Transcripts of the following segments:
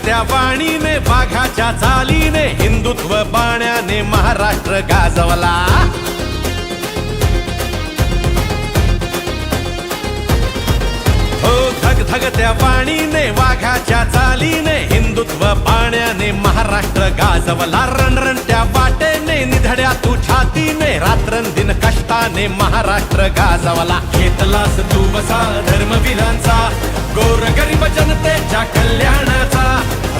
धगधगत्या वाणीने वाघाच्या चालीने हिंदुत्व बाण्याने महाराष्ट्र गाजवला। हो धगधगत्या वाणीने वाघाच्या चालीने हिंदुत्व बाण्याने महाराष्ट्र गाजवला। रणरणत्या वाटेने निधड्या तू छातीने रात्रंदिन कष्टाने महाराष्ट्र गाजवला। घेतलास तू वसा धर्मवीरांचा गोरगरीब जनतेच्या कल्याणाचा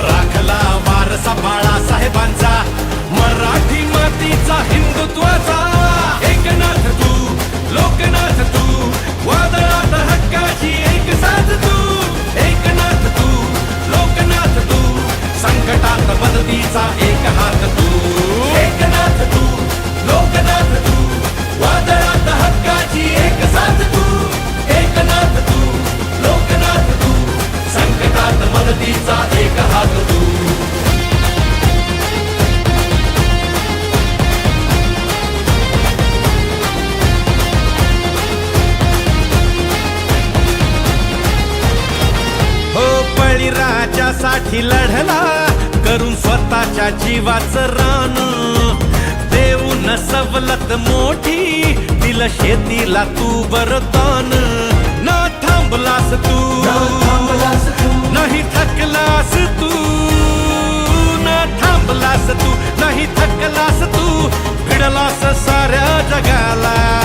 राखला वारसा बाळासाहेबांचा मराठी मातीचा हिंदुत्वाचा। एकनाथ तू लोकनाथ तू वादळात हक्काची एक साथ तू। एकनाथ तू लोकनाथ तू संकटात मदतीचा एक हात तू। एकनाथ तू लोकनाथ तू वादळात हक्काची एक साथ तू। एकनाथ तू लोकनाथ तू संकटात मदतीचा एक हात तू। हो बळीराजासाठी लढला करून स्वतःच्या जीवाचं रान। देऊन सवलत मोठी दिलं शेतीला तू वरदान। न थांबलास तू नाही थकलास तू। न थांबलास तू नाही थकलास तू भिडलास साऱ्या जगाला।